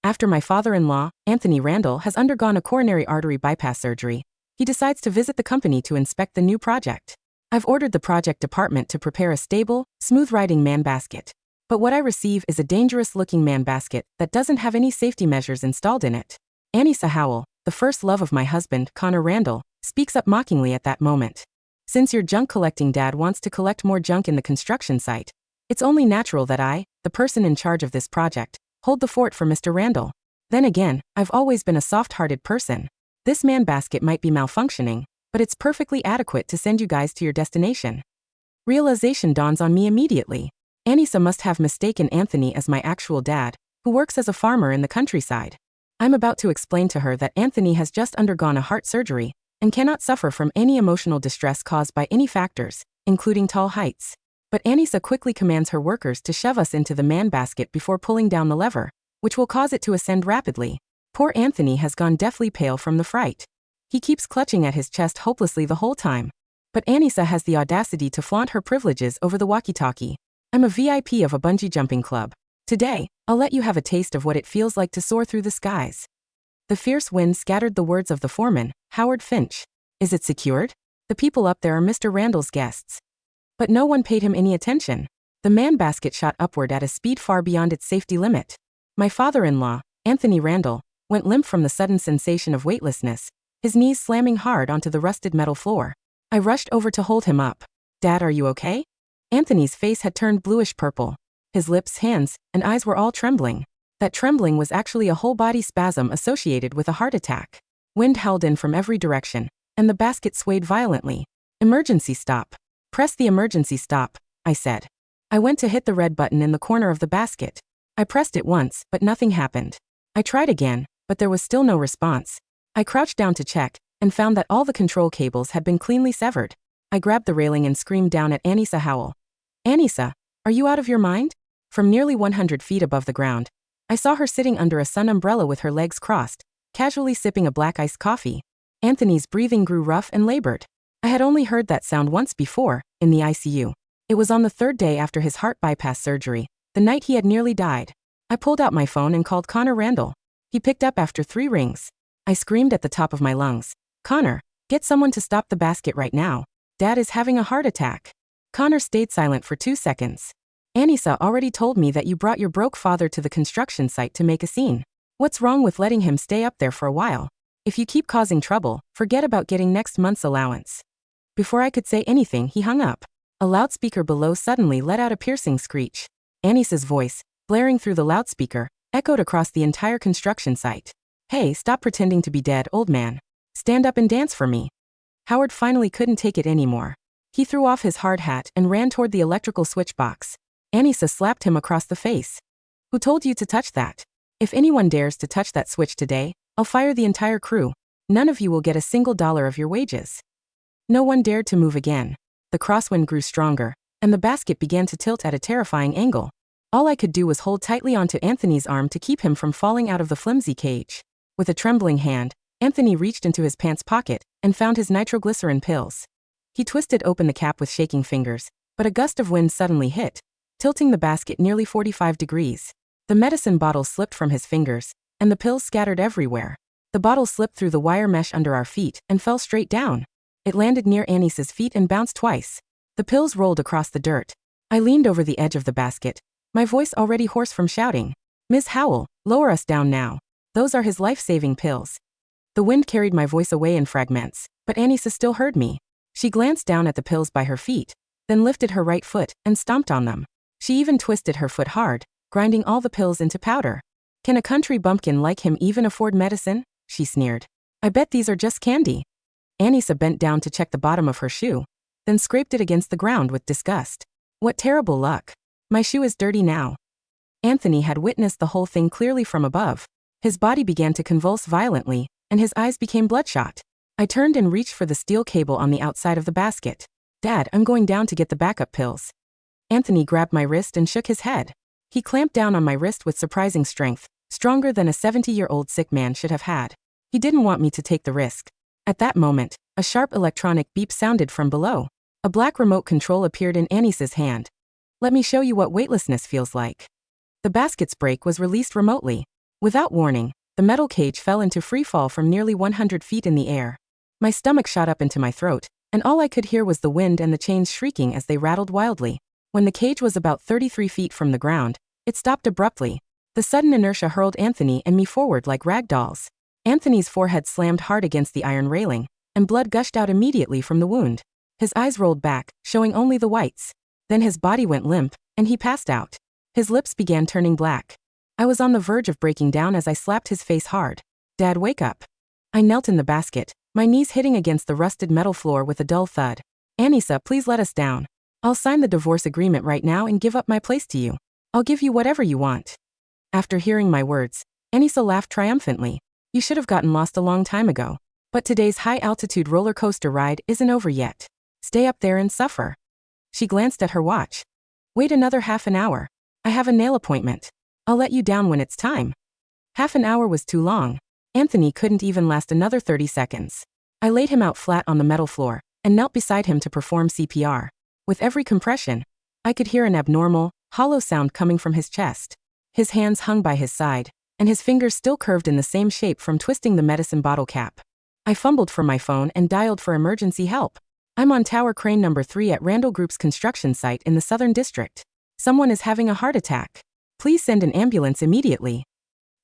After my father-in-law, Anthony Randall, has undergone a coronary artery bypass surgery, he decides to visit the company to inspect the new project. I've ordered the project department to prepare a stable, smooth-riding man basket. But what I receive is a dangerous-looking man basket that doesn't have any safety measures installed in it. Anisa Howell, the first love of my husband, Connor Randall, speaks up mockingly at that moment. Since your junk-collecting dad wants to collect more junk in the construction site, it's only natural that I, the person in charge of this project, hold the fort for Mr. Randall. Then again, I've always been a soft-hearted person. This man basket might be malfunctioning, but it's perfectly adequate to send you guys to your destination. Realization dawns on me immediately. Anisa must have mistaken Anthony as my actual dad, who works as a farmer in the countryside. I'm about to explain to her that Anthony has just undergone a heart surgery and cannot suffer from any emotional distress caused by any factors, including tall heights. But Anisa quickly commands her workers to shove us into the man basket before pulling down the lever, which will cause it to ascend rapidly. Poor Anthony has gone deathly pale from the fright. He keeps clutching at his chest hopelessly the whole time. But Anisa has the audacity to flaunt her privileges over the walkie-talkie. I'm a VIP of a bungee jumping club. Today, I'll let you have a taste of what it feels like to soar through the skies. The fierce wind scattered the words of the foreman, Howard Finch. Is it secured? The people up there are Mr. Randall's guests. But no one paid him any attention. The man basket shot upward at a speed far beyond its safety limit. My father-in-law, Anthony Randall, went limp from the sudden sensation of weightlessness, his knees slamming hard onto the rusted metal floor. I rushed over to hold him up. Dad, are you okay? Anthony's face had turned bluish-purple. His lips, hands, and eyes were all trembling. That trembling was actually a whole-body spasm associated with a heart attack. Wind howled in from every direction, and the basket swayed violently. Emergency stop. Press the emergency stop, I said. I went to hit the red button in the corner of the basket. I pressed it once, but nothing happened. I tried again, but there was still no response. I crouched down to check, and found that all the control cables had been cleanly severed. I grabbed the railing and screamed down at Anisa Howell. Anisa, are you out of your mind? From nearly 100 feet above the ground, I saw her sitting under a sun umbrella with her legs crossed, casually sipping a black iced coffee. Anthony's breathing grew rough and labored. I had only heard that sound once before, in the ICU. It was on the third day after his heart bypass surgery, the night he had nearly died. I pulled out my phone and called Connor Randall. He picked up after 3 rings. I screamed at the top of my lungs, Connor, get someone to stop the basket right now. Dad is having a heart attack. Connor stayed silent for 2 seconds. Anisa already told me that you brought your broke father to the construction site to make a scene. What's wrong with letting him stay up there for a while? If you keep causing trouble, forget about getting next month's allowance. Before I could say anything, he hung up. A loudspeaker below suddenly let out a piercing screech. Anisa's voice, blaring through the loudspeaker, echoed across the entire construction site. Hey, stop pretending to be dead, old man. Stand up and dance for me. Howard finally couldn't take it anymore. He threw off his hard hat and ran toward the electrical switch box. Anisa slapped him across the face. Who told you to touch that? If anyone dares to touch that switch today, I'll fire the entire crew. None of you will get a single dollar of your wages. No one dared to move again. The crosswind grew stronger, and the basket began to tilt at a terrifying angle. All I could do was hold tightly onto Anthony's arm to keep him from falling out of the flimsy cage. With a trembling hand, Anthony reached into his pants pocket and found his nitroglycerin pills. He twisted open the cap with shaking fingers, but a gust of wind suddenly hit, tilting the basket nearly 45 degrees. The medicine bottle slipped from his fingers, and the pills scattered everywhere. The bottle slipped through the wire mesh under our feet and fell straight down. It landed near Anisa's feet and bounced twice. The pills rolled across the dirt. I leaned over the edge of the basket, my voice already hoarse from shouting. Ms. Howell, lower us down now. Those are his life-saving pills. The wind carried my voice away in fragments, but Anisa still heard me. She glanced down at the pills by her feet, then lifted her right foot and stomped on them. She even twisted her foot hard, grinding all the pills into powder. Can a country bumpkin like him even afford medicine? She sneered. I bet these are just candy. Anisa bent down to check the bottom of her shoe, then scraped it against the ground with disgust. What terrible luck. My shoe is dirty now. Anthony had witnessed the whole thing clearly from above. His body began to convulse violently, and his eyes became bloodshot. I turned and reached for the steel cable on the outside of the basket. Dad, I'm going down to get the backup pills. Anthony grabbed my wrist and shook his head. He clamped down on my wrist with surprising strength, stronger than a 70-year-old sick man should have had. He didn't want me to take the risk. At that moment, a sharp electronic beep sounded from below. A black remote control appeared in Anisa's hand. Let me show you what weightlessness feels like. The basket's brake was released remotely. Without warning, the metal cage fell into free fall from nearly 100 feet in the air. My stomach shot up into my throat, and all I could hear was the wind and the chains shrieking as they rattled wildly. When the cage was about 33 feet from the ground, it stopped abruptly. The sudden inertia hurled Anthony and me forward like rag dolls. Anthony's forehead slammed hard against the iron railing, and blood gushed out immediately from the wound. His eyes rolled back, showing only the whites. Then his body went limp, and he passed out. His lips began turning black. I was on the verge of breaking down as I slapped his face hard. "Dad, wake up." I knelt in the basket, my knees hitting against the rusted metal floor with a dull thud. "Anisa, please let us down. I'll sign the divorce agreement right now and give up my place to you. I'll give you whatever you want." After hearing my words, Anisa laughed triumphantly. "You should have gotten lost a long time ago. But today's high-altitude roller coaster ride isn't over yet. Stay up there and suffer." She glanced at her watch. "Wait another half an hour. I have a nail appointment. I'll let you down when it's time." Half an hour was too long. Anthony couldn't even last another 30 seconds. I laid him out flat on the metal floor and knelt beside him to perform CPR. With every compression, I could hear an abnormal, hollow sound coming from his chest. His hands hung by his side, and his fingers still curved in the same shape from twisting the medicine bottle cap. I fumbled for my phone and dialed for emergency help. "I'm on tower crane number 3 at Randall Group's construction site in the Southern District. Someone is having a heart attack. Please send an ambulance immediately."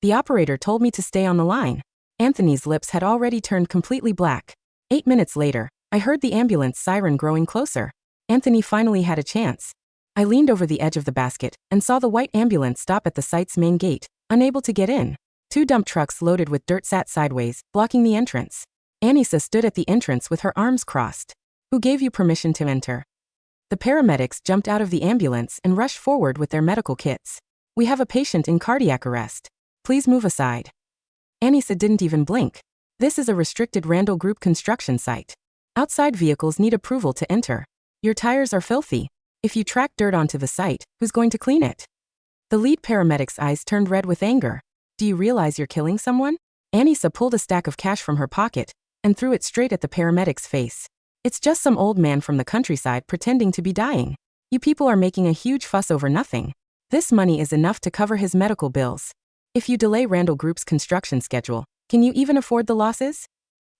The operator told me to stay on the line. Anthony's lips had already turned completely black. 8 minutes later, I heard the ambulance siren growing closer. Anthony finally had a chance. I leaned over the edge of the basket and saw the white ambulance stop at the site's main gate, unable to get in. 2 dump trucks loaded with dirt sat sideways, blocking the entrance. Anisa stood at the entrance with her arms crossed. "Who gave you permission to enter?" The paramedics jumped out of the ambulance and rushed forward with their medical kits. "We have a patient in cardiac arrest. Please move aside." Anisa didn't even blink. "This is a restricted Randall Group construction site. Outside vehicles need approval to enter. Your tires are filthy. If you track dirt onto the site, who's going to clean it?" The lead paramedic's eyes turned red with anger. "Do you realize you're killing someone?" Anisa pulled a stack of cash from her pocket and threw it straight at the paramedic's face. "It's just some old man from the countryside pretending to be dying. You people are making a huge fuss over nothing. This money is enough to cover his medical bills. If you delay Randall Group's construction schedule, can you even afford the losses?"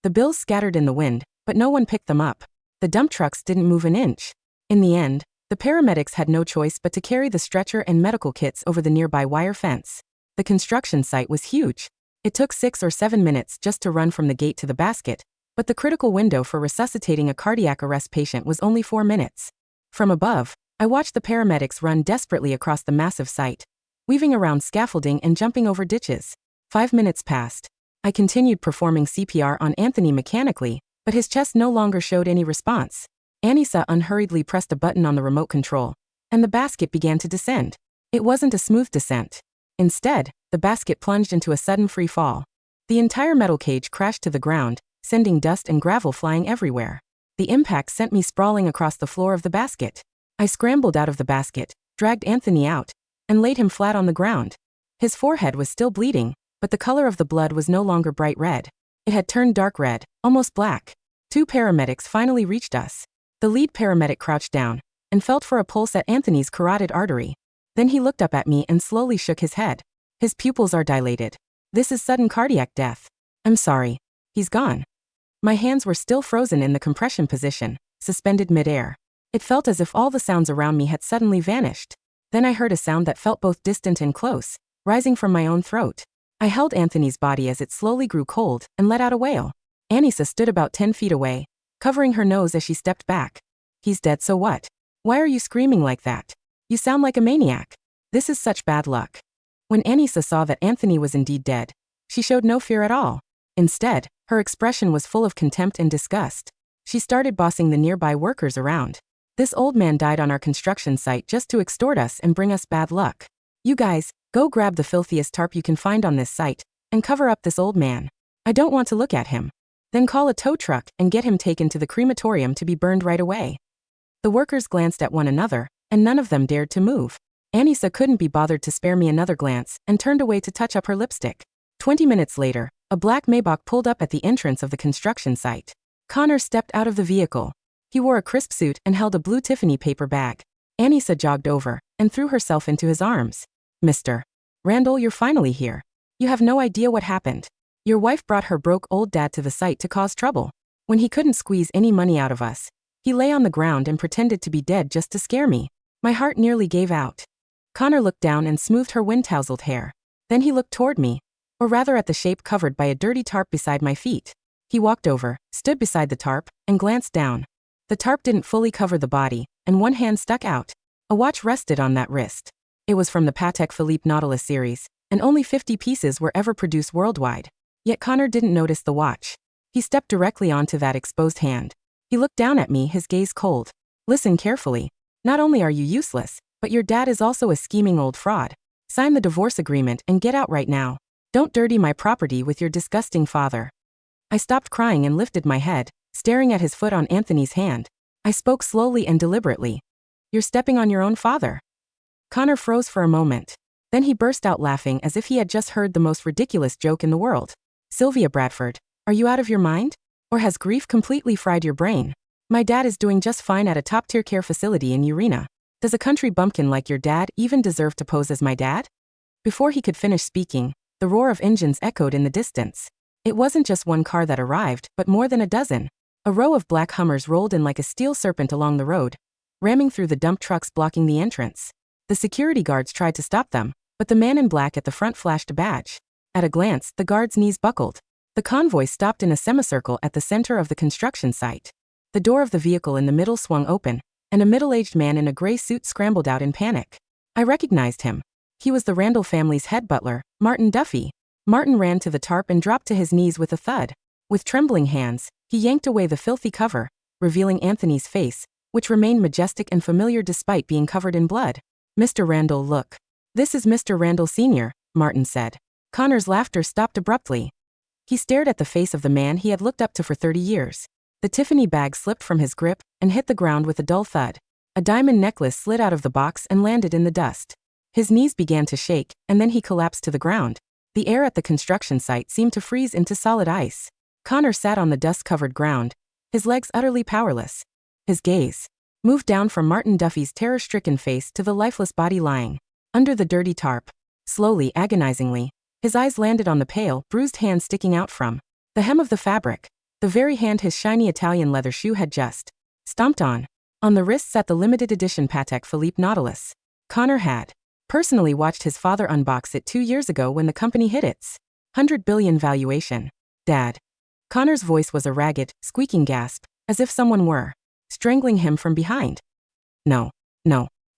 The bills scattered in the wind, but no one picked them up. The dump trucks didn't move an inch. In the end, the paramedics had no choice but to carry the stretcher and medical kits over the nearby wire fence. The construction site was huge. It took 6 or 7 minutes just to run from the gate to the basket, but the critical window for resuscitating a cardiac arrest patient was only 4 minutes. From above, I watched the paramedics run desperately across the massive site, weaving around scaffolding and jumping over ditches. 5 minutes passed. I continued performing CPR on Anthony mechanically, but his chest no longer showed any response. Anisa unhurriedly pressed a button on the remote control, and the basket began to descend. It wasn't a smooth descent. Instead, the basket plunged into a sudden free fall. The entire metal cage crashed to the ground, sending dust and gravel flying everywhere. The impact sent me sprawling across the floor of the basket. I scrambled out of the basket, dragged Anthony out, and laid him flat on the ground. His forehead was still bleeding, but the color of the blood was no longer bright red. It had turned dark red, almost black. 2 paramedics finally reached us. The lead paramedic crouched down and felt for a pulse at Anthony's carotid artery. Then he looked up at me and slowly shook his head. "His pupils are dilated. This is sudden cardiac death. I'm sorry. He's gone." My hands were still frozen in the compression position, suspended midair. It felt as if all the sounds around me had suddenly vanished. Then I heard a sound that felt both distant and close, rising from my own throat. I held Anthony's body as it slowly grew cold and let out a wail. Anisa stood about 10 feet away, covering her nose as she stepped back. "He's dead, so what? Why are you screaming like that? You sound like a maniac. This is such bad luck." When Anisa saw that Anthony was indeed dead, she showed no fear at all. Instead, her expression was full of contempt and disgust. She started bossing the nearby workers around. "This old man died on our construction site just to extort us and bring us bad luck. You guys, go grab the filthiest tarp you can find on this site and cover up this old man. I don't want to look at him. Then call a tow truck and get him taken to the crematorium to be burned right away." The workers glanced at one another, and none of them dared to move. Anisa couldn't be bothered to spare me another glance and turned away to touch up her lipstick. 20 minutes later, a black Maybach pulled up at the entrance of the construction site. Connor stepped out of the vehicle. He wore a crisp suit and held a blue Tiffany paper bag. Anisa jogged over and threw herself into his arms. "Mr. Randall, you're finally here. You have no idea what happened. Your wife brought her broke old dad to the site to cause trouble. When he couldn't squeeze any money out of us, he lay on the ground and pretended to be dead just to scare me. My heart nearly gave out. Connor looked down and smoothed her wind-tousled hair. Then he looked toward me, or rather at the shape covered by a dirty tarp beside my feet. He walked over, stood beside the tarp, and glanced down. The tarp didn't fully cover the body, and one hand stuck out. A watch rested on that wrist. It was from the Patek Philippe Nautilus series, and only 50 pieces were ever produced worldwide. Yet Connor didn't notice the watch. He stepped directly onto that exposed hand. He looked down at me, his gaze cold. Listen carefully. Not only are you useless, but your dad is also a scheming old fraud. Sign the divorce agreement and get out right now. Don't dirty my property with your disgusting father. I stopped crying and lifted my head, staring at his foot on Anthony's hand. I spoke slowly and deliberately. You're stepping on your own father. Connor froze for a moment. Then he burst out laughing as if he had just heard the most ridiculous joke in the world. Sylvia Bradford, are you out of your mind? Or has grief completely fried your brain? My dad is doing just fine at a top-tier care facility in Urena. Does a country bumpkin like your dad even deserve to pose as my dad? Before he could finish speaking, the roar of engines echoed in the distance. It wasn't just one car that arrived, but more than a dozen. A row of black Hummers rolled in like a steel serpent along the road, ramming through the dump trucks blocking the entrance. The security guards tried to stop them, but the man in black at the front flashed a badge. At a glance, the guard's knees buckled. The convoy stopped in a semicircle at the center of the construction site. The door of the vehicle in the middle swung open, and a middle-aged man in a gray suit scrambled out in panic. I recognized him. He was the Randall family's head butler, Martin Duffy. Martin ran to the tarp and dropped to his knees with a thud. With trembling hands, he yanked away the filthy cover, revealing Anthony's face, which remained majestic and familiar despite being covered in blood. Mr. Randall, look. This is Mr. Randall Sr., Martin said. Connor's laughter stopped abruptly. He stared at the face of the man he had looked up to for 30 years. The Tiffany bag slipped from his grip and hit the ground with a dull thud. A diamond necklace slid out of the box and landed in the dust. His knees began to shake, and then he collapsed to the ground. The air at the construction site seemed to freeze into solid ice. Connor sat on the dust-covered ground, his legs utterly powerless. His gaze moved down from Martin Duffy's terror-stricken face to the lifeless body lying under the dirty tarp. Slowly, agonizingly, his eyes landed on the pale, bruised hand sticking out from the hem of the fabric, the very hand his shiny Italian leather shoe had just stomped on. On the wrist sat the limited edition Patek Philippe Nautilus. Connor had personally watched his father unbox it 2 years ago when the company hit its $100 billion valuation. Dad. Connor's voice was a ragged, squeaking gasp, as if someone were strangling him from behind. No.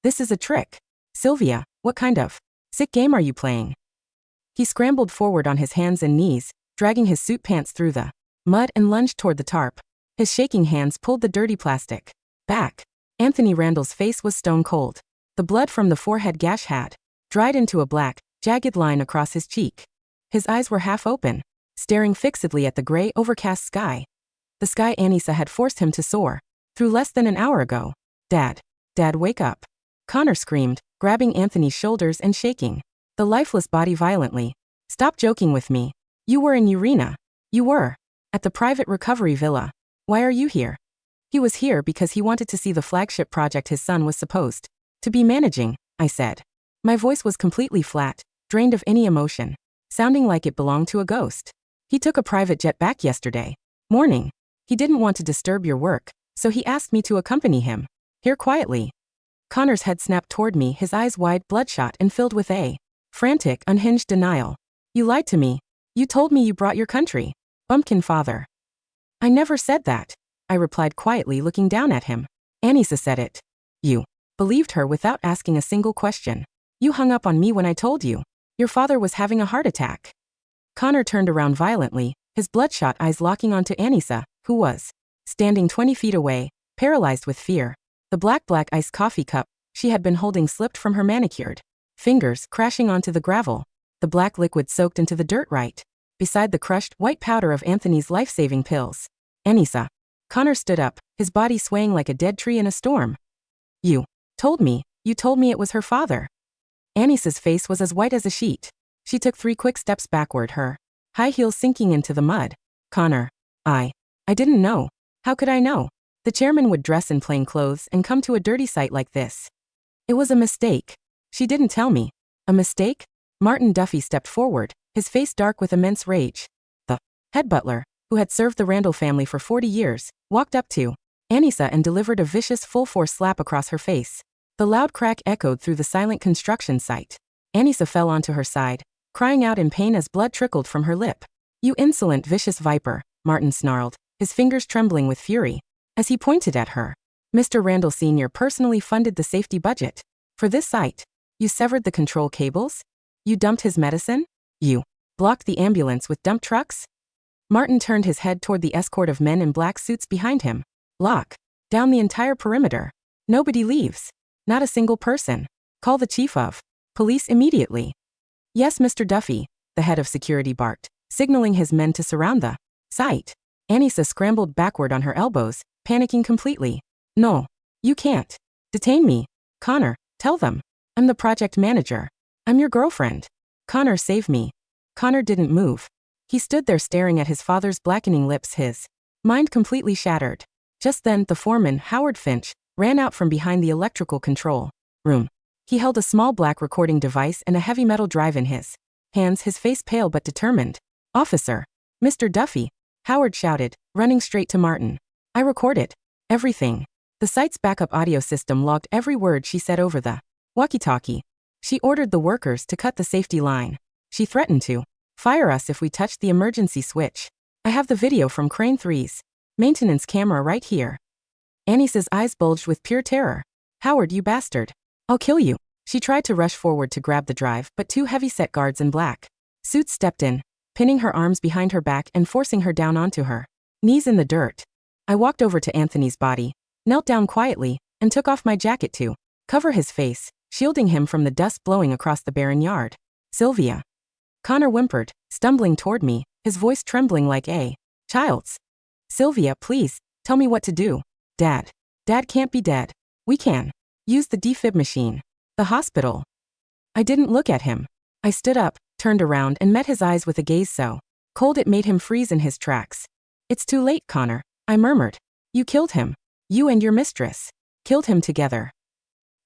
This is a trick. Sylvia, what kind of sick game are you playing? He scrambled forward on his hands and knees, dragging his suit pants through the mud and lunged toward the tarp. His shaking hands pulled the dirty plastic back. Anthony Randall's face was stone cold. The blood from the forehead gash had dried into a black, jagged line across his cheek. His eyes were half open, staring fixedly at the gray, overcast sky. The sky Anisa had forced him to soar through less than an hour ago. Dad, wake up. Connor screamed, grabbing Anthony's shoulders and shaking the lifeless body violently. Stop joking with me. You were in Urena. You were at the private recovery villa. Why are you here? He was here because he wanted to see the flagship project his son was supposed to be managing, I said. My voice was completely flat, drained of any emotion, sounding like it belonged to a ghost. He took a private jet back yesterday morning. He didn't want to disturb your work, so he asked me to accompany him. Here quietly. Connor's head snapped toward me, his eyes wide, bloodshot, and filled with a frantic, unhinged denial. You lied to me. You told me you brought your country bumpkin father. I never said that, I replied quietly, looking down at him. Anisa said it. You believed her without asking a single question. You hung up on me when I told you your father was having a heart attack. Connor turned around violently, his bloodshot eyes locking onto Anisa, who was standing 20 feet away, paralyzed with fear. The black iced coffee cup she had been holding slipped from her manicured fingers, crashing onto the gravel. The black liquid soaked into the dirt right beside the crushed, white powder of Anthony's life-saving pills. Anisa. Connor stood up, his body swaying like a dead tree in a storm. You told me it was her father. Anisa's face was as white as a sheet. She took 3 quick steps backward, her high heels sinking into the mud. Connor. I didn't know. How could I know? The chairman would dress in plain clothes and come to a dirty site like this. It was a mistake. She didn't tell me. A mistake? Martin Duffy stepped forward, his face dark with immense rage. The head butler, who had served the Randall family for 40 years, walked up to Anisa and delivered a vicious full-force slap across her face. The loud crack echoed through the silent construction site. Anisa fell onto her side, crying out in pain as blood trickled from her lip. "You insolent, vicious viper," Martin snarled, his fingers trembling with fury. As he pointed at her, "Mr. Randall Sr. personally funded the safety budget for this site. You severed the control cables? You dumped his medicine? You blocked the ambulance with dump trucks?" Martin turned his head toward the escort of men in black suits behind him. "Lock down the entire perimeter. Nobody leaves. Not a single person. Call the chief of police immediately." "Yes, Mr. Duffy," the head of security barked, signaling his men to surround the site. Anisa scrambled backward on her elbows, panicking completely. "No, you can't. Detain me. Connor, tell them. I'm the project manager. I'm your girlfriend. Connor, save me." Connor didn't move. He stood there staring at his father's blackening lips, his mind completely shattered. Just then, the foreman, Howard Finch, ran out from behind the electrical control room. He held a small black recording device and a heavy metal drive in his hands, his face pale but determined. "Officer, Mr. Duffy," Howard shouted, running straight to Martin. "I recorded everything." The site's backup audio system logged every word she said over the walkie-talkie. She ordered the workers to cut the safety line. She threatened to fire us if we touched the emergency switch. "I have the video from Crane 3's maintenance camera right here." Anisa's eyes bulged with pure terror. "Howard, you bastard. I'll kill you." She tried to rush forward to grab the drive, but two heavy-set guards in black suits stepped in, pinning her arms behind her back and forcing her down onto her knees in the dirt. I walked over to Anthony's body, knelt down quietly, and took off my jacket to cover his face, shielding him from the dust blowing across the barren yard. "Sylvia." Connor whimpered, stumbling toward me, his voice trembling like a child's. "Sylvia, please, tell me what to do." "Dad. Dad can't be dead. We can use the defib machine. The hospital." I didn't look at him. I stood up, turned around and met his eyes with a gaze so cold it made him freeze in his tracks. "It's too late, Connor," I murmured. "You killed him. You and your mistress killed him together."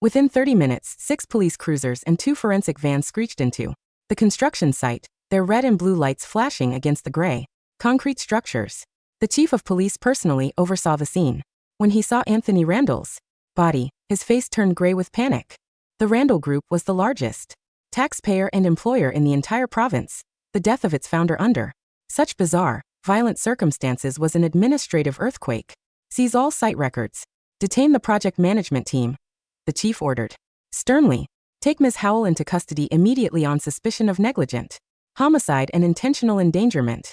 Within 30 minutes, 6 police cruisers and 2 forensic vans screeched into the construction site, their red and blue lights flashing against the gray concrete structures. The chief of police personally oversaw the scene. When he saw Anthony Randall's body, his face turned gray with panic. The Randall Group was the largest taxpayer and employer in the entire province. The death of its founder under such bizarre, violent circumstances was an administrative earthquake. "Seize all site records. Detain the project management team," the chief ordered sternly. "Take Ms. Howell into custody immediately on suspicion of negligent homicide and intentional endangerment."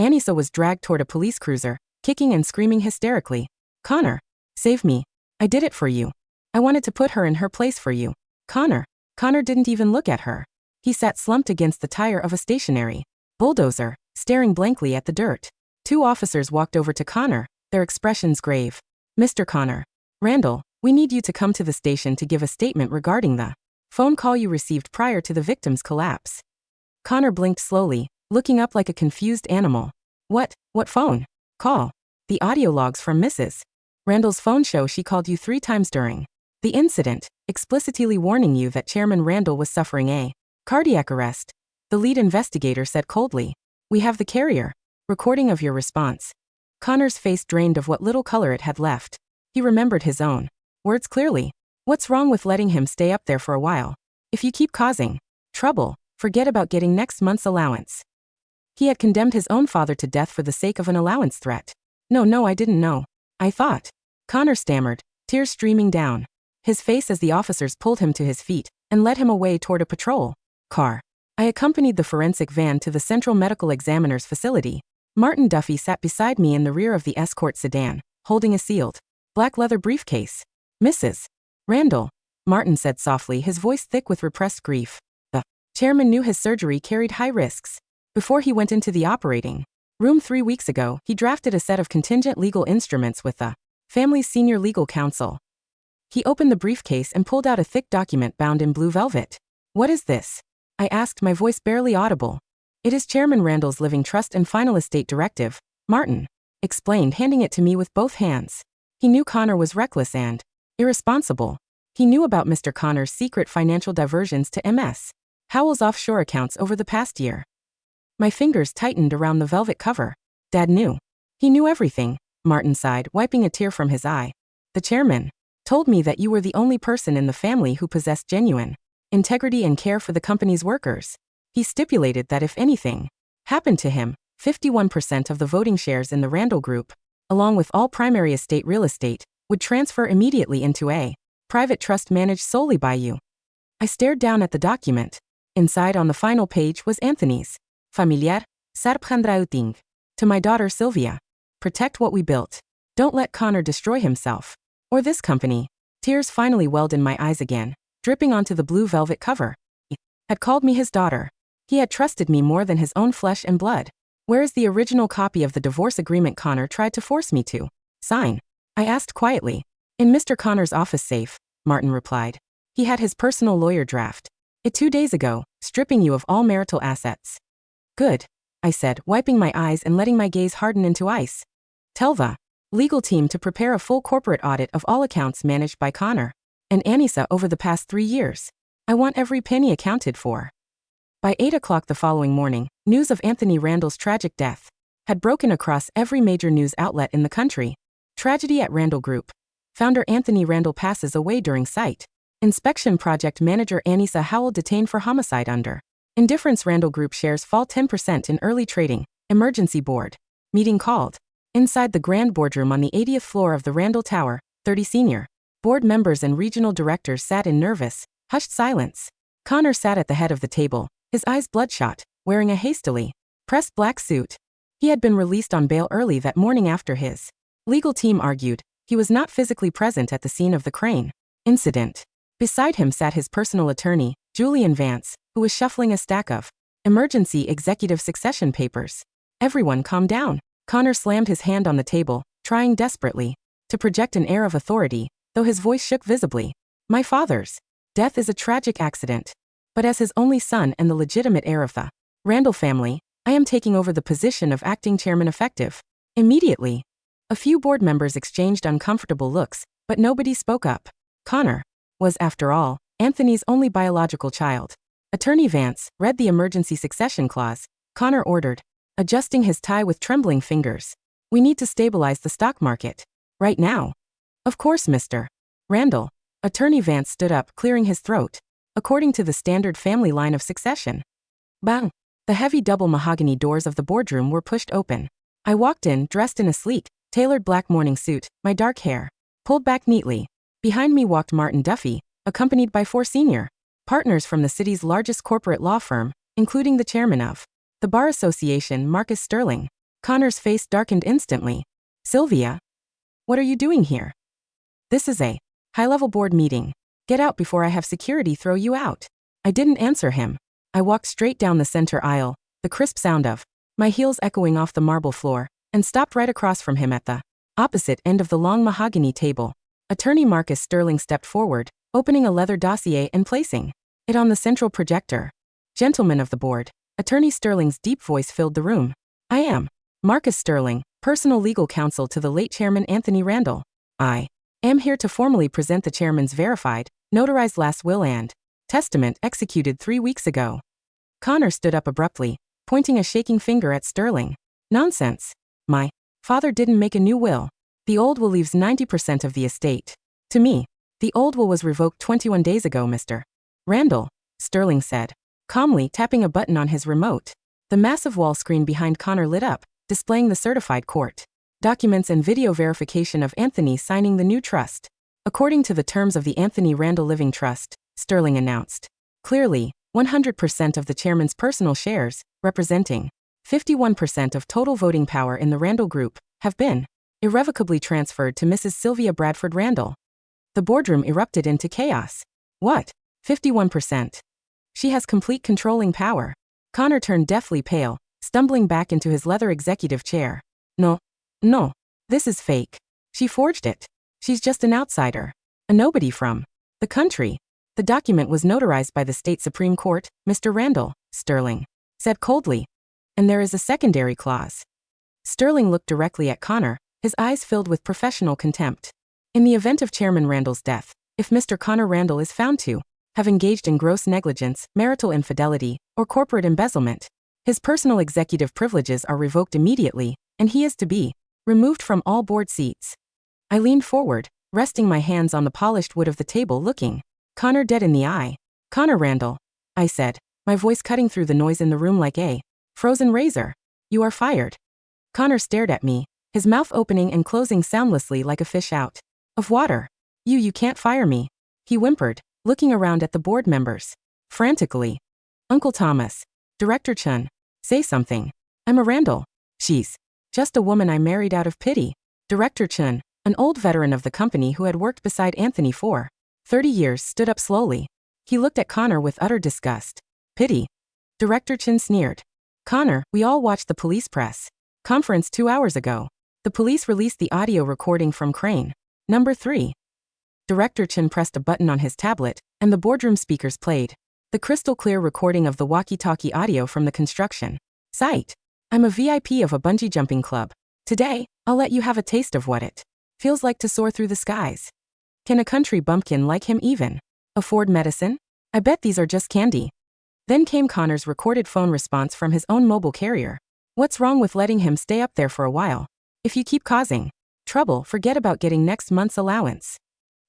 Anisa was dragged toward a police cruiser, kicking and screaming hysterically. "Connor, save me. I did it for you. I wanted to put her in her place for you." "Connor." Connor didn't even look at her. He sat slumped against the tire of a stationary bulldozer, staring blankly at the dirt. 2 officers walked over to Connor, their expressions grave. "Mr. Connor Randall, we need you to come to the station to give a statement regarding the phone call you received prior to the victim's collapse." Connor blinked slowly, looking up like a confused animal. What phone call?" "The audio logs from Mrs. Randall's phone show she called you 3 times during the incident, explicitly warning you that Chairman Randall was suffering a cardiac arrest," the lead investigator said coldly. "We have the carrier recording of your response." Connor's face drained of what little color it had left. He remembered his own words clearly. What's wrong with letting him stay up there for a while? If you keep causing trouble, forget about getting next month's allowance. He had condemned his own father to death for the sake of an allowance threat. No, I didn't know. I thought." Connor stammered, tears streaming down his face as the officers pulled him to his feet and led him away toward a patrol car. I accompanied the forensic van to the Central Medical Examiner's facility. Martin Duffy sat beside me in the rear of the escort sedan, holding a sealed black leather briefcase. "Mrs. Randall," Martin said softly, his voice thick with repressed grief. "The chairman knew his surgery carried high risks. Before he went into the operating room 3 weeks ago, he drafted a set of contingent legal instruments with the family's senior legal counsel." He opened the briefcase and pulled out a thick document bound in blue velvet. "What is this?" I asked, my voice barely audible. "It is Chairman Randall's living trust and final estate directive," Martin explained, handing it to me with both hands. He knew Connor was reckless and irresponsible. He knew about Mr. Connor's secret financial diversions to Ms. Howell's offshore accounts over the past year. My fingers tightened around the velvet cover. Dad knew. He knew everything, Martin sighed, wiping a tear from his eye. The chairman told me that you were the only person in the family who possessed genuine integrity and care for the company's workers. He stipulated that if anything happened to him, 51% of the voting shares in the Randall Group, along with all primary estate real estate, would transfer immediately into a private trust managed solely by you. I stared down at the document. Inside on the final page was Anthony's familiar, sarphandrauting. To my daughter Sylvia. Protect what we built. Don't let Connor destroy himself. Or this company. Tears finally welled in my eyes again, dripping onto the blue velvet cover. He had called me his daughter. He had trusted me more than his own flesh and blood. Where is the original copy of the divorce agreement Connor tried to force me to sign? I asked quietly. In Mr. Connor's office safe, Martin replied. He had his personal lawyer draft it 2 days ago, stripping you of all marital assets. Good, I said, wiping my eyes and letting my gaze harden into ice. Tell the legal team to prepare a full corporate audit of all accounts managed by Connor and Anisa over the past 3 years. I want every penny accounted for. By 8 o'clock the following morning, news of Anthony Randall's tragic death had broken across every major news outlet in the country. Tragedy at Randall Group. Founder Anthony Randall passes away during site inspection. Project manager Anisa Howell detained for homicide under indifference. Randall Group shares fall 10% in early trading. Emergency board meeting called. Inside the grand boardroom on the 80th floor of the Randall Tower, 30 senior board members and regional directors sat in nervous, hushed silence. Connor sat at the head of the table, his eyes bloodshot, wearing a hastily pressed black suit. He had been released on bail early that morning after his legal team argued he was not physically present at the scene of the crane incident. Beside him sat his personal attorney, Julian Vance, who was shuffling a stack of emergency executive succession papers. Everyone calm down. Connor slammed his hand on the table, trying desperately to project an air of authority, though his voice shook visibly. My father's death is a tragic accident. But as his only son and the legitimate heir of the Randall family, I am taking over the position of acting chairman effective immediately. A few board members exchanged uncomfortable looks, but nobody spoke up. Connor was, after all, Anthony's only biological child. Attorney Vance read the emergency succession clause. Connor ordered, adjusting his tie with trembling fingers. We need to stabilize the stock market. Right now. Of course, Mr. Randall. Attorney Vance stood up, clearing his throat. According to the standard family line of succession. Bang! The heavy double mahogany doors of the boardroom were pushed open. I walked in, dressed in a sleek, tailored black morning suit, my dark hair pulled back neatly. Behind me walked Martin Duffy, accompanied by 4 senior partners from the city's largest corporate law firm, including the chairman of the Bar Association, Marcus Sterling. Connor's face darkened instantly. Sylvia? What are you doing here? This is a high-level board meeting. Get out before I have security throw you out. I didn't answer him. I walked straight down the center aisle, the crisp sound of my heels echoing off the marble floor, and stopped right across from him at the opposite end of the long mahogany table. Attorney Marcus Sterling stepped forward, opening a leather dossier and placing it on the central projector. Gentlemen of the board, Attorney Sterling's deep voice filled the room. I am Marcus Sterling, personal legal counsel to the late chairman Anthony Randall. I am here to formally present the chairman's verified, notarized last will and testament executed 3 weeks ago. Connor stood up abruptly, pointing a shaking finger at Sterling. Nonsense. My father didn't make a new will. The old will leaves 90% of the estate to me. The old will was revoked 21 days ago, Mr. Randall, Sterling said, calmly tapping a button on his remote. The massive wall screen behind Connor lit up, displaying the certified court documents and video verification of Anthony signing the new trust. According to the terms of the Anthony Randall Living Trust, Sterling announced. Clearly, 100% of the chairman's personal shares, representing 51% of total voting power in the Randall Group, have been irrevocably transferred to Mrs. Sylvia Bradford Randall. The boardroom erupted into chaos. What? 51%. She has complete controlling power. Connor turned deathly pale, stumbling back into his leather executive chair. No, this is fake. She forged it. She's just an outsider. A nobody from the country. The document was notarized by the state Supreme Court, Mr. Randall, Sterling said coldly. And there is a secondary clause. Sterling looked directly at Connor, his eyes filled with professional contempt. In the event of Chairman Randall's death, if Mr. Connor Randall is found to have engaged in gross negligence, marital infidelity, or corporate embezzlement, His personal executive privileges are revoked immediately, and he is to be removed from all board seats. I leaned forward, resting my hands on the polished wood of the table, looking Connor dead in the eye. Connor Randall, I said, my voice cutting through the noise in the room like a frozen razor. You are fired. Connor stared at me, his mouth opening and closing soundlessly like a fish out of water. You can't fire me, he whimpered, looking around at the board members frantically. Uncle Thomas, Director Chun, say something. I'm a Randall. She's just a woman I married out of pity. Director Chun, an old veteran of the company who had worked beside Anthony for 30 years, stood up slowly. He looked at Connor with utter disgust. Pity? Director Chun sneered. Connor, we all watched the police press conference 2 hours ago. The police released the audio recording from crane number 3. Director Chun pressed a button on his tablet, and the boardroom speakers played the crystal-clear recording of the walkie-talkie audio from the construction site. I'm a VIP of a bungee jumping club. Today, I'll let you have a taste of what it feels like to soar through the skies. Can a country bumpkin like him even afford medicine? I bet these are just candy. Then came Connor's recorded phone response from his own mobile carrier. What's wrong with letting him stay up there for a while? If you keep causing trouble, forget about getting next month's allowance.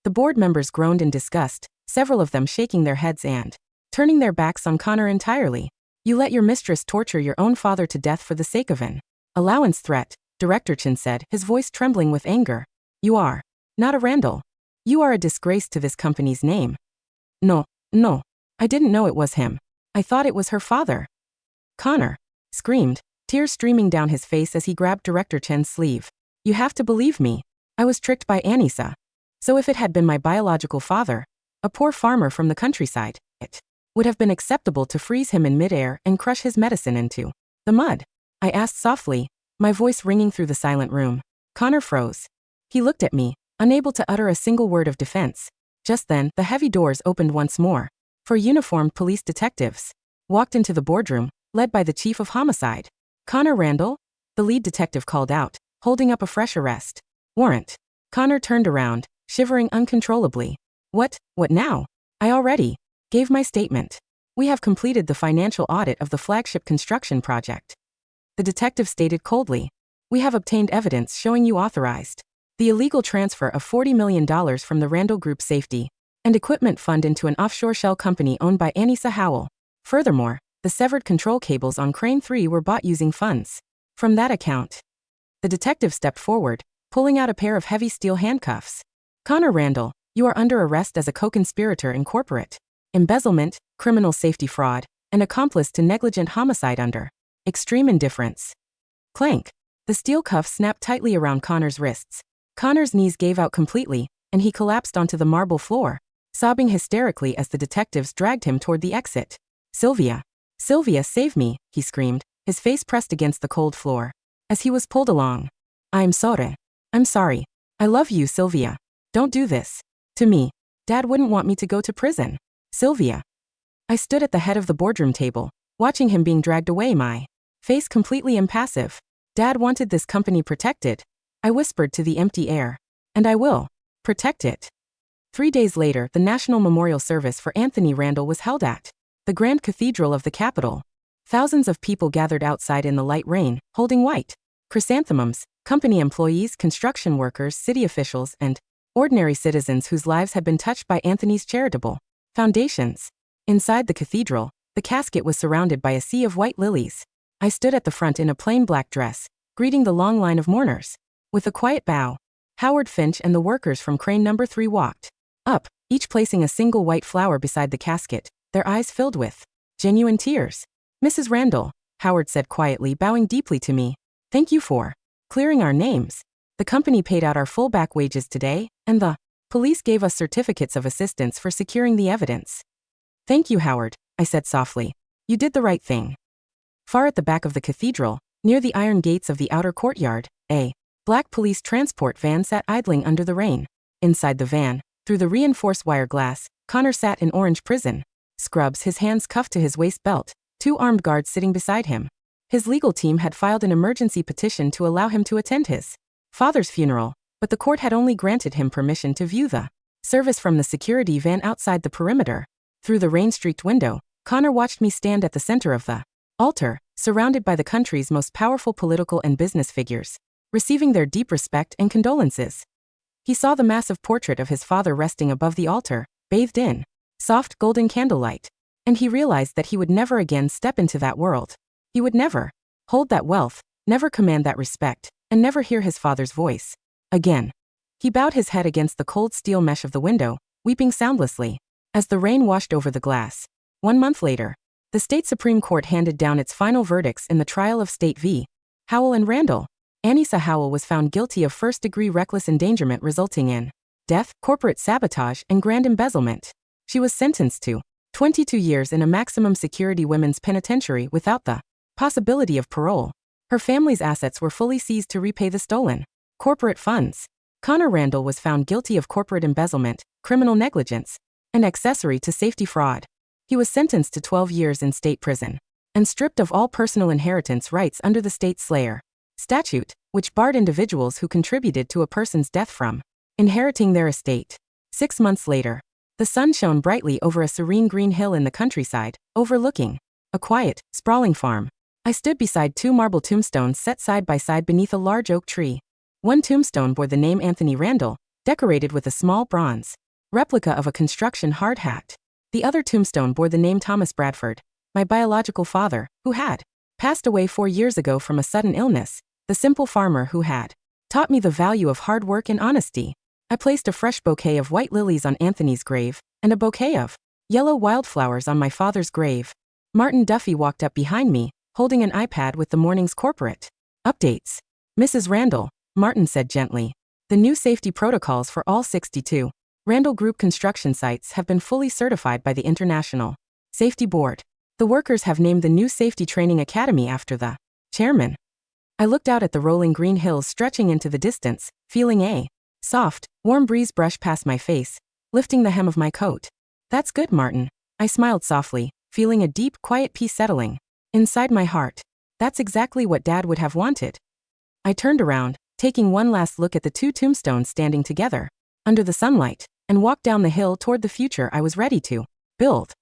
The board members groaned in disgust, several of them shaking their heads and turning their backs on Connor entirely. You let your mistress torture your own father to death for the sake of an allowance threat, Director Chin said, his voice trembling with anger. You are not a Randall. You are a disgrace to this company's name. No, I didn't know it was him. I thought it was her father. Connor screamed, tears streaming down his face as he grabbed Director Chen's sleeve. You have to believe me. I was tricked by Anisa. So if it had been my biological father, a poor farmer from the countryside, it would have been acceptable to freeze him in midair and crush his medicine into the mud. I asked softly, my voice ringing through the silent room. Connor froze. He looked at me, unable to utter a single word of defense. Just then, the heavy doors opened once more. 4 uniformed police detectives walked into the boardroom, led by the chief of homicide. Connor Randall? The lead detective called out, holding up a fresh arrest warrant. Connor turned around, shivering uncontrollably. What now? I already gave my statement. We have completed the financial audit of the flagship construction project. The detective stated coldly. We have obtained evidence showing you authorized the illegal transfer of $40 million from the Randall Group Safety and Equipment Fund into an offshore shell company owned by Anisa Howell. Furthermore, the severed control cables on Crane 3 were bought using funds from that account. The detective stepped forward, pulling out a pair of heavy steel handcuffs. Connor Randall, you are under arrest as a co-conspirator in corporate embezzlement, criminal safety fraud, and accomplice to negligent homicide under extreme indifference. Clank. The steel cuffs snapped tightly around Connor's wrists. Connor's knees gave out completely, and he collapsed onto the marble floor, sobbing hysterically as the detectives dragged him toward the exit. Sylvia, save me, he screamed, his face pressed against the cold floor. As he was pulled along. I'm sorry. I love you, Sylvia. Don't do this to me. Dad wouldn't want me to go to prison. Sylvia. I stood at the head of the boardroom table, watching him being dragged away, my face completely impassive. Dad wanted this company protected, I whispered to the empty air. And I will protect it. 3 days later, the National Memorial Service for Anthony Randall was held at the Grand Cathedral of the capital. Thousands of people gathered outside in the light rain, holding white chrysanthemums, company employees, construction workers, city officials, and ordinary citizens whose lives had been touched by Anthony's charitable foundations. Inside the cathedral, the casket was surrounded by a sea of white lilies. I stood at the front in a plain black dress, greeting the long line of mourners. With a quiet bow, Howard Finch and the workers from Crane number 3 walked up, each placing a single white flower beside the casket, their eyes filled with genuine tears. Mrs. Randall, Howard said quietly, bowing deeply to me. Thank you for clearing our names. The company paid out our full back wages today, and the police gave us certificates of assistance for securing the evidence. Thank you, Howard, I said softly. You did the right thing. Far at the back of the cathedral, near the iron gates of the outer courtyard, a black police transport van sat idling under the rain. Inside the van, through the reinforced wire glass, Connor sat in orange prison scrubs, his hands cuffed to his waist belt, 2 armed guards sitting beside him. His legal team had filed an emergency petition to allow him to attend his father's funeral, but the court had only granted him permission to view the service from the security van outside the perimeter. Through the rain-streaked window, Connor watched me stand at the center of the altar, surrounded by the country's most powerful political and business figures, receiving their deep respect and condolences. He saw the massive portrait of his father resting above the altar, bathed in soft golden candlelight, and he realized that he would never again step into that world. He would never hold that wealth, never command that respect, and never hear his father's voice again. He bowed his head against the cold steel mesh of the window, weeping soundlessly as the rain washed over the glass. 1 month later, the state Supreme Court handed down its final verdicts in the trial of State v. Howell and Randall. Anisa Howell was found guilty of first-degree reckless endangerment resulting in death, corporate sabotage, and grand embezzlement. She was sentenced to 22 years in a maximum security women's penitentiary without the possibility of parole. Her family's assets were fully seized to repay the stolen corporate funds. Connor Randall was found guilty of corporate embezzlement, criminal negligence, and accessory to safety fraud. He was sentenced to 12 years in state prison and stripped of all personal inheritance rights under the state Slayer statute, which barred individuals who contributed to a person's death from inheriting their estate. 6 months later, the sun shone brightly over a serene green hill in the countryside, overlooking a quiet, sprawling farm. I stood beside 2 marble tombstones set side by side beneath a large oak tree. One tombstone bore the name Anthony Randall, decorated with a small bronze replica of a construction hard hat. The other tombstone bore the name Thomas Bradford, my biological father, who had passed away 4 years ago from a sudden illness, the simple farmer who had taught me the value of hard work and honesty. I placed a fresh bouquet of white lilies on Anthony's grave, and a bouquet of yellow wildflowers on my father's grave. Martin Duffy walked up behind me, holding an iPad with the morning's corporate updates. Mrs. Randall, Martin said gently, the new safety protocols for all 62 Randall Group construction sites have been fully certified by the International Safety Board. The workers have named the new Safety Training Academy after the chairman. I looked out at the rolling green hills stretching into the distance, feeling a soft, warm breeze brush past my face, lifting the hem of my coat. That's good, Martin. I smiled softly, feeling a deep, quiet peace settling inside my heart. That's exactly what Dad would have wanted. I turned around, taking one last look at the 2 tombstones standing together under the sunlight, and walked down the hill toward the future I was ready to build.